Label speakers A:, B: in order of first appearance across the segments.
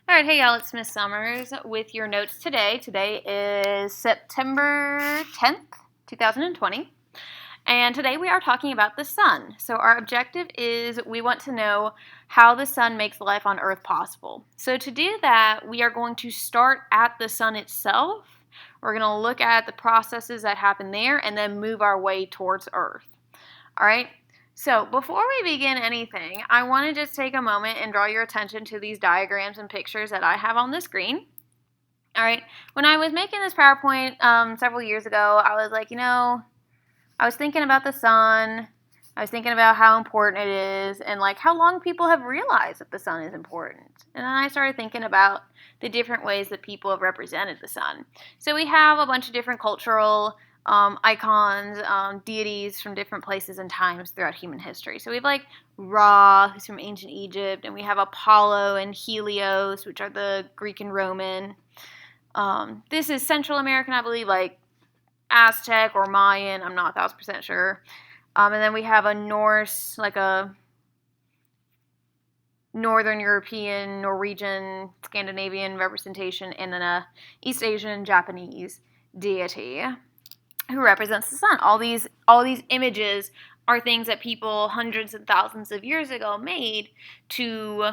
A: All right, hey y'all, it's Miss Summers with your notes today. Today is September 10th, 2020, and today we are talking about the sun. So our objective is we want to know how the sun makes life on Earth possible. So to do that, we are going to start at the sun itself. We're going to look at the processes that happen there and then move our way towards Earth. All right? So before we begin anything, I want to just take a moment and draw your attention to these diagrams and pictures that I have on the screen. All right, when I was making this PowerPoint several years ago, I was like, I was thinking about the sun. I was thinking about how important it is and like how long people have realized that the sun is important. And then I started thinking about the different ways that people have represented the sun. So we have a bunch of different cultural icons, deities from different places and times throughout human history. So we have like Ra, who's from ancient Egypt, and we have Apollo and Helios, which are the Greek and Roman. This is Central American, I believe, like Aztec or Mayan. I'm not 1,000% sure. And then we have a Norse, like a Northern European, Norwegian, Scandinavian representation, and then a East Asian, Japanese deity who represents the sun. All these images are things that people hundreds and thousands of years ago made to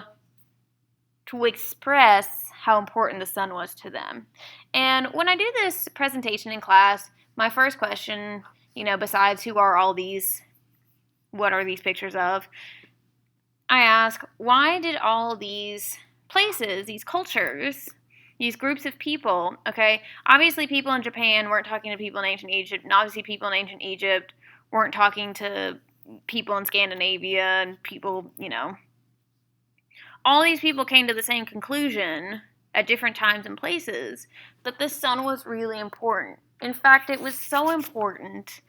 A: express how important the sun was to them. And when I do this presentation in class, my first question, besides who are all these, what are these pictures of, I ask, why did all these places, these cultures, these groups of people, okay, obviously people in Japan weren't talking to people in ancient Egypt, and obviously people in ancient Egypt weren't talking to people in Scandinavia and people, all these people came to the same conclusion at different times and places that the sun was really important. In fact, it was so important,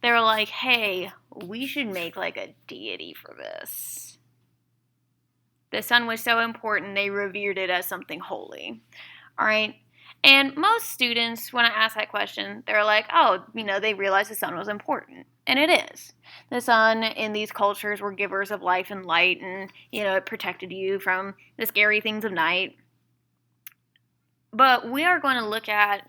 A: they were like, hey, we should make like a deity for this. The sun was so important, they revered it as something holy. All right? And most students, when I ask that question, they're like, oh, they realize the sun was important. And it is. The sun in these cultures were givers of life and light, and, it protected you from the scary things of night. But we are going to look at,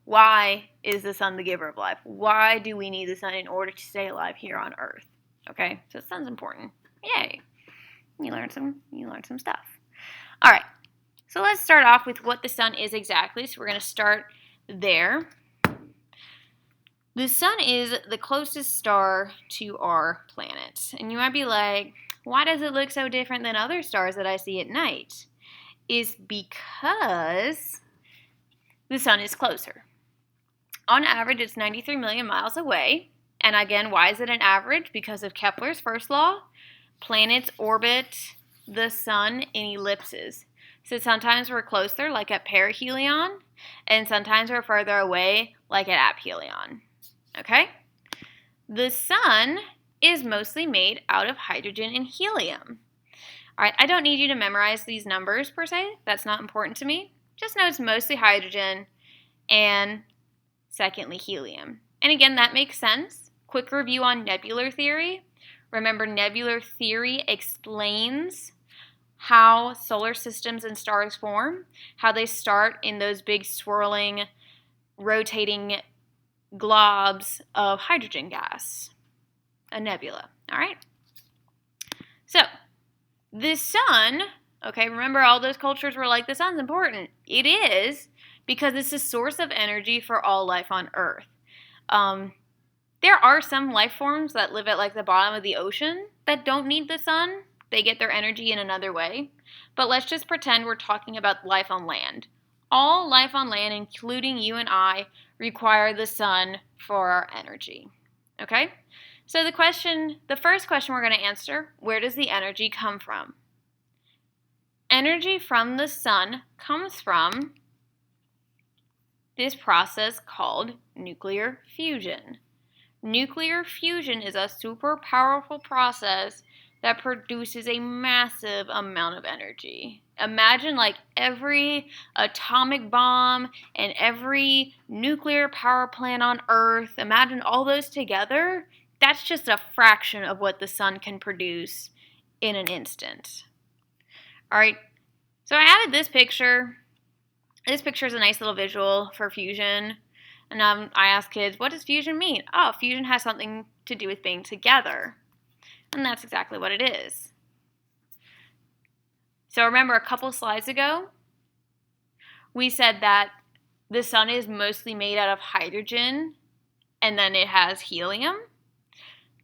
A: why is the sun the giver of life? Why do we need the sun in order to stay alive here on Earth? Okay? So the sun's important. Yay. You learned some stuff. All right. So let's start off with what the sun is exactly. So we're going to start there. The sun is the closest star to our planet. And you might be like, why does it look so different than other stars that I see at night? Is because the sun is closer. On average, it's 93 million miles away. And again, why is it an average? Because of Kepler's first law. Planets orbit the sun in ellipses. So sometimes we're closer, like at perihelion, and sometimes we're further away, like at aphelion. Okay? The sun is mostly made out of hydrogen and helium. All right, I don't need you to memorize these numbers per se. That's not important to me. Just know it's mostly hydrogen and secondly helium. And again, that makes sense. Quick review on nebular theory. Remember, nebular theory explains how solar systems and stars form, how they start in those big swirling, rotating globs of hydrogen gas, a nebula, all right? So, the sun, okay, remember all those cultures were like, the sun's important. It is, because it's a source of energy for all life on Earth. There are some life forms that live at like the bottom of the ocean that don't need the sun. They get their energy in another way. But let's just pretend we're talking about life on land. All life on land, including you and I, require the sun for our energy. Okay? So the first question we're going to answer, where does the energy come from? Energy from the sun comes from this process called nuclear fusion. Nuclear fusion is a super powerful process that produces a massive amount of energy. Imagine like every atomic bomb and every nuclear power plant on Earth. Imagine all those together. That's just a fraction of what the sun can produce in an instant. All right. So I added this picture. This picture is a nice little visual for fusion. And I asked kids, what does fusion mean? Oh, fusion has something to do with being together. And that's exactly what it is. So remember a couple slides ago, we said that the sun is mostly made out of hydrogen and then it has helium.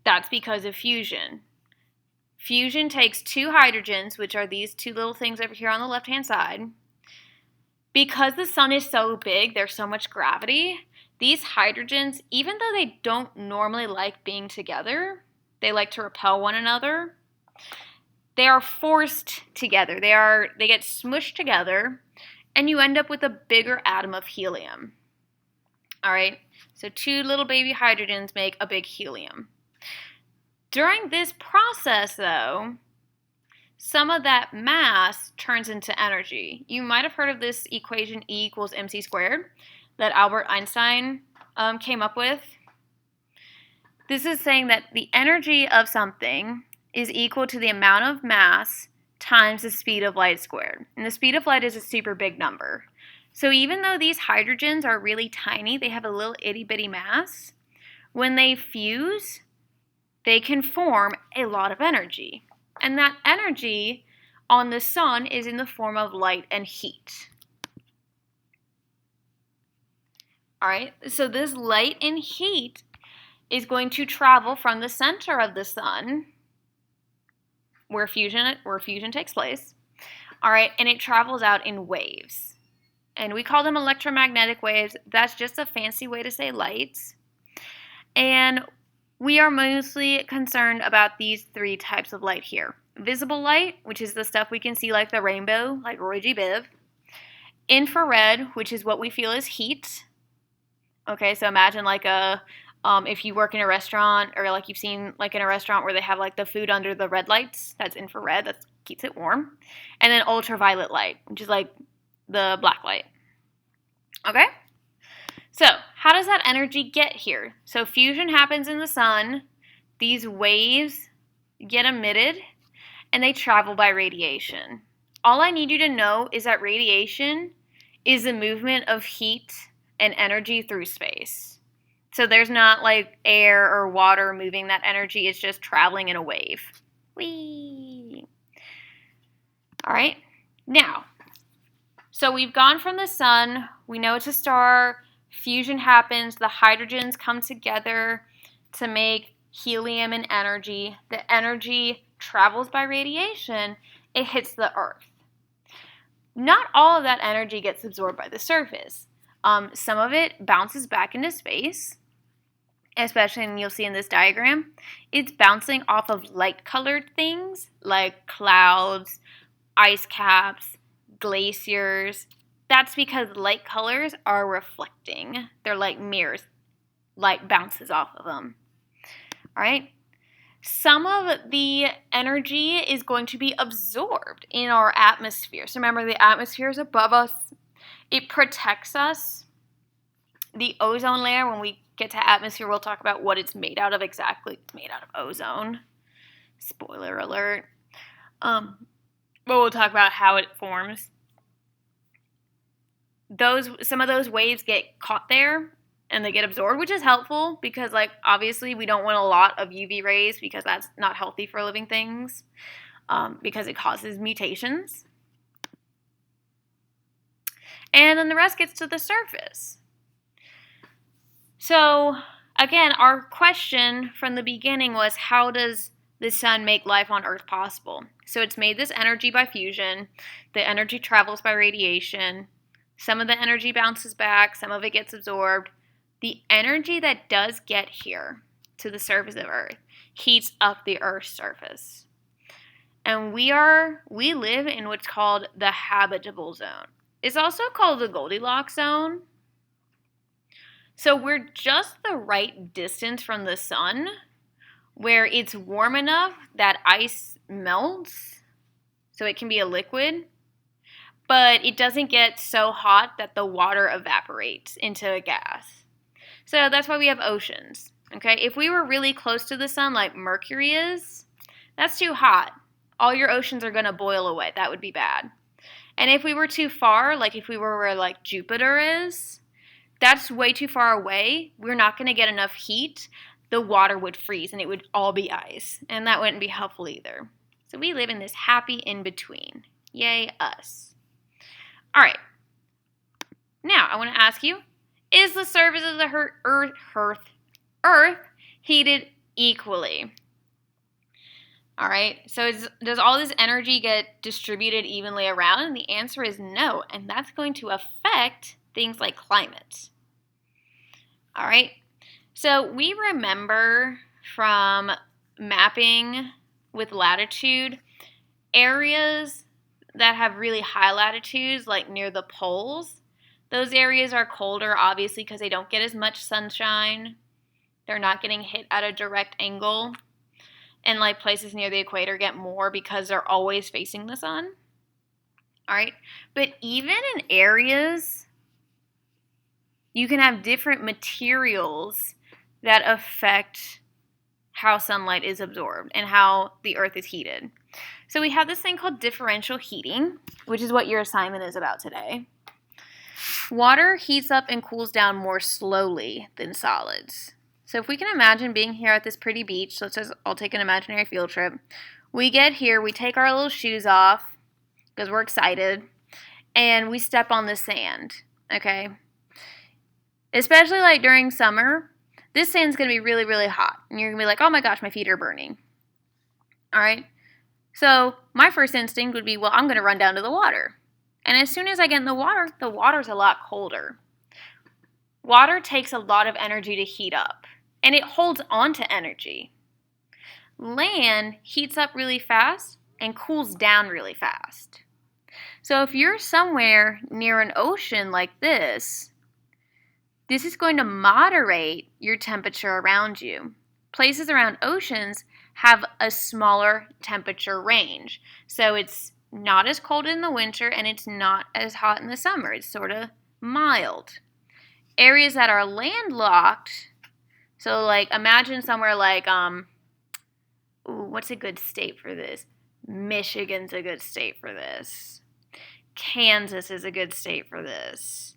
A: That's because of fusion. Fusion takes two hydrogens, which are these two little things over here on the left-hand side. Because the sun is so big, there's so much gravity, these hydrogens, even though they don't normally like being together, they like to repel one another, they are forced together. They get smushed together, and you end up with a bigger atom of helium. All right, so two little baby hydrogens make a big helium. During this process, though, some of that mass turns into energy. You might have heard of this equation E equals mc squared that Albert Einstein came up with. This is saying that the energy of something is equal to the amount of mass times the speed of light squared. And the speed of light is a super big number. So even though these hydrogens are really tiny, they have a little itty bitty mass, when they fuse, they can form a lot of energy. And that energy on the sun is in the form of light and heat. All right, so this light and heat is going to travel from the center of the sun, where fusion takes place. All right, and it travels out in waves. And we call them electromagnetic waves. That's just a fancy way to say light. And we are mostly concerned about these three types of light here. Visible light, which is the stuff we can see like the rainbow, like Roy G. Biv. Infrared, which is what we feel is heat. Okay, so imagine like if you work in a restaurant, or like you've seen like in a restaurant where they have like the food under the red lights, that's infrared, that keeps it warm. And then ultraviolet light, which is like the black light. Okay? So, how does that energy get here? So, fusion happens in the sun, these waves get emitted, and they travel by radiation. All I need you to know is that radiation is the movement of heat and energy through space. So, there's not like air or water moving that energy, it's just traveling in a wave. Whee! All right, now, so we've gone from the sun, we know it's a star, fusion happens, the hydrogens come together to make helium and energy. The energy travels by radiation, it hits the Earth. Not all of that energy gets absorbed by the surface. Some of it bounces back into space, especially, and you'll see in this diagram, it's bouncing off of light-colored things like clouds, ice caps, glaciers. That's because light colors are reflecting. They're like mirrors. Light bounces off of them. All right? Some of the energy is going to be absorbed in our atmosphere. So remember, the atmosphere is above us. It protects us. The ozone layer, when we get to atmosphere, we'll talk about what it's made out of exactly. It's made out of ozone. Spoiler alert. But we'll talk about how it forms. Some of those waves get caught there and they get absorbed, which is helpful because, like, obviously we don't want a lot of UV rays because that's not healthy for living things, because it causes mutations. And then the rest gets to the surface. So again, our question from the beginning was, how does the sun make life on Earth possible? So it's made this energy by fusion. The energy travels by radiation. Some of the energy bounces back, some of it gets absorbed. The energy that does get here to the surface of Earth heats up the Earth's surface. And we live in what's called the habitable zone. It's also called the Goldilocks zone. So we're just the right distance from the sun where it's warm enough that ice melts so it can be a liquid, but it doesn't get so hot that the water evaporates into a gas. So that's why we have oceans, okay? If we were really close to the sun like Mercury is, that's too hot. All your oceans are going to boil away. That would be bad. And if we were too far, like if we were where like Jupiter is, that's way too far away. We're not going to get enough heat. The water would freeze and it would all be ice. And that wouldn't be helpful either. So we live in this happy in between. Yay, us. All right. Now, I want to ask you, is the surface of the Earth heated equally? All right, so does all this energy get distributed evenly around? And the answer is no, and that's going to affect things like climate. All right, so we remember from mapping with latitude, areas that have really high latitudes, like near the poles, those areas are colder, obviously, because they don't get as much sunshine. They're not getting hit at a direct angle. And like places near the equator get more because they're always facing the sun. All right. But even in areas, you can have different materials that affect how sunlight is absorbed and how the earth is heated. So we have this thing called differential heating, which is what your assignment is about today. Water heats up and cools down more slowly than solids. So if we can imagine being here at this pretty beach, let's just all take an imaginary field trip. We get here, we take our little shoes off because we're excited, and we step on the sand, okay? Especially like during summer, this sand's going to be really, really hot. And you're going to be like, oh my gosh, my feet are burning. All right? So my first instinct would be, well, I'm going to run down to the water. And as soon as I get in the water's a lot colder. Water takes a lot of energy to heat up, and it holds on to energy. Land heats up really fast and cools down really fast. So if you're somewhere near an ocean like this is going to moderate your temperature around you. Places around oceans have a smaller temperature range. So it's not as cold in the winter and it's not as hot in the summer. It's sort of mild. Areas that are landlocked, so like imagine somewhere like, what's a good state for this? Michigan's a good state for this. Kansas is a good state for this.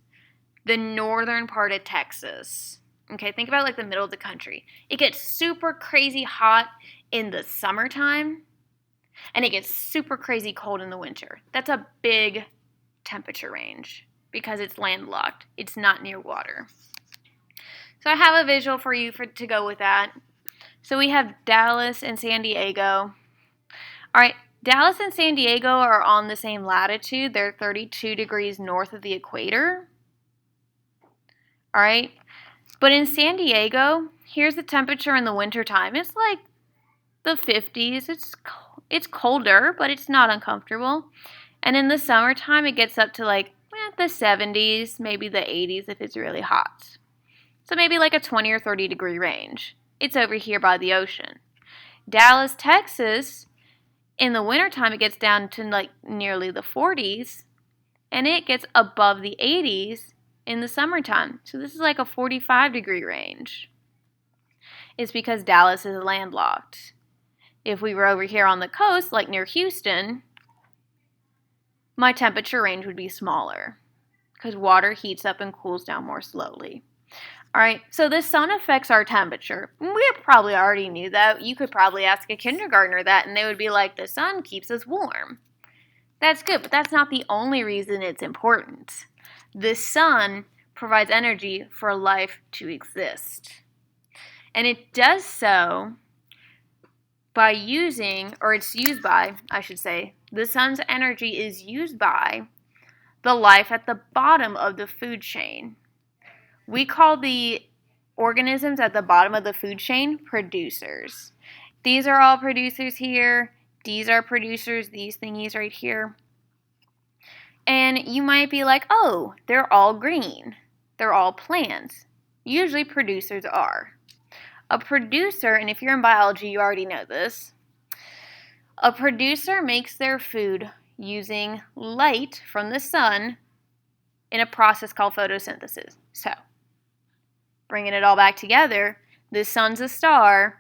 A: The northern part of Texas. Okay, think about like the middle of the country. It gets super crazy hot in the summertime, and it gets super crazy cold in the winter. That's a big temperature range because it's landlocked. It's not near water. So I have a visual for you to go with that. So we have Dallas and San Diego. All right, Dallas and San Diego are on the same latitude. They're 32 degrees north of the equator. All right, but in San Diego, here's the temperature in the wintertime. It's like the 50s. It's colder, but it's not uncomfortable. And in the summertime, it gets up to like the 70s, maybe the 80s if it's really hot. So maybe like a 20 or 30 degree range. It's over here by the ocean. Dallas, Texas, in the wintertime, it gets down to like nearly the 40s, and it gets above the 80s in the summertime. So this is like a 45 degree range. It's because Dallas is landlocked. If we were over here on the coast, like near Houston, my temperature range would be smaller because water heats up and cools down more slowly. All right, so the sun affects our temperature. We probably already knew that. You could probably ask a kindergartner that, and they would be like, the sun keeps us warm. That's good, but that's not the only reason it's important. The sun provides energy for life to exist. And it does so by using, or it's used by, I should say, the sun's energy is used by the life at the bottom of the food chain. We call the organisms at the bottom of the food chain producers. These are all producers here. These are producers, these thingies right here. And you might be like, oh, they're all green. They're all plants. Usually producers are. A producer, and if you're in biology, you already know this. A producer makes their food using light from the sun in a process called photosynthesis. So, bringing it all back together, the sun's a star,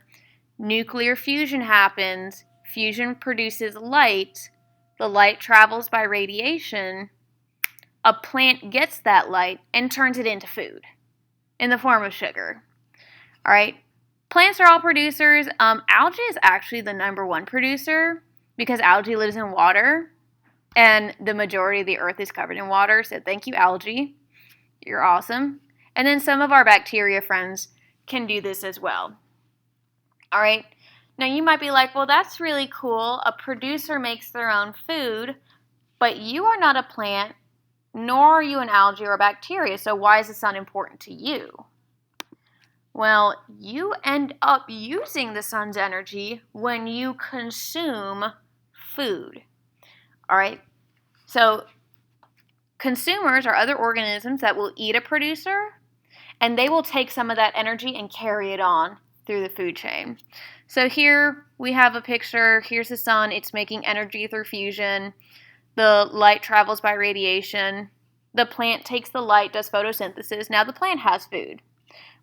A: nuclear fusion happens, fusion produces light, the light travels by radiation, a plant gets that light and turns it into food in the form of sugar. All right. Plants are all producers. Algae is actually the #1 producer because algae lives in water and the majority of the earth is covered in water. So thank you, algae. You're awesome. And then some of our bacteria friends can do this as well. All right. Now you might be like, well, that's really cool. A producer makes their own food, but you are not a plant, nor are you an algae or a bacteria. So why is the sun important to you? Well, you end up using the sun's energy when you consume food. All right. So consumers are other organisms that will eat a producer, and they will take some of that energy and carry it on through the food chain. So here we have a picture. Here's the sun. It's making energy through fusion. The light travels by radiation. The plant takes the light, does photosynthesis. Now the plant has food.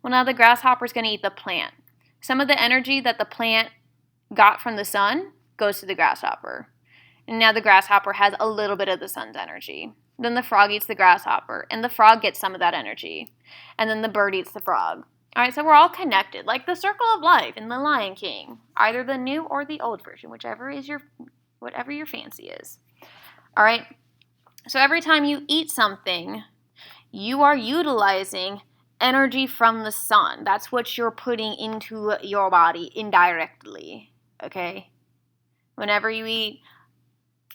A: Well, now the grasshopper is going to eat the plant. Some of the energy that the plant got from the sun goes to the grasshopper. And now the grasshopper has a little bit of the sun's energy. Then the frog eats the grasshopper, and the frog gets some of that energy. And then the bird eats the frog. All right, so we're all connected, like the circle of life in The Lion King, either the new or the old version, whatever your fancy is. All right, so every time you eat something, you are utilizing energy from the sun. That's what you're putting into your body indirectly, okay? Whenever you eat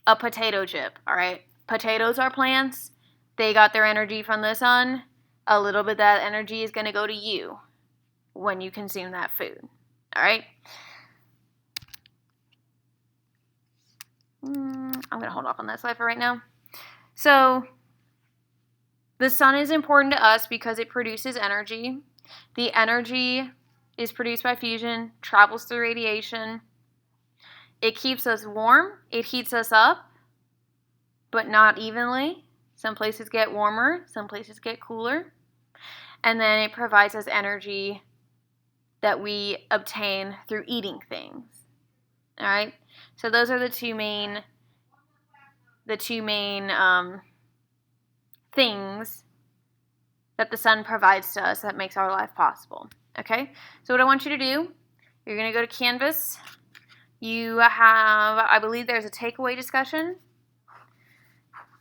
A: a potato chip, all right? Potatoes are plants. They got their energy from the sun. A little bit of that energy is going to go to you when you consume that food, all right? I'm going to hold off on that slide for right now. So the sun is important to us because it produces energy. The energy is produced by fusion, travels through radiation. It keeps us warm. It heats us up, but not evenly. Some places get warmer, some places get cooler. And then it provides us energy that we obtain through eating things. All right? So those are the two main things that the sun provides to us that makes our life possible. Okay? So what I want you to do, you're going to go to Canvas. You have, I believe there's a takeaway discussion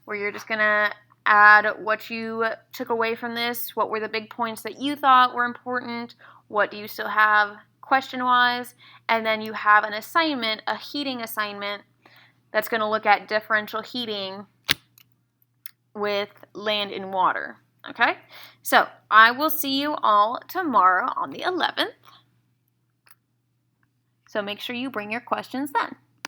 A: where you're just going to add what you took away from this, what were the big points that you thought were important, what do you still have question-wise, and then you have an assignment, a heating assignment, that's going to look at differential heating with land and water. Okay? So I will see you all tomorrow on the 11th. So make sure you bring your questions then.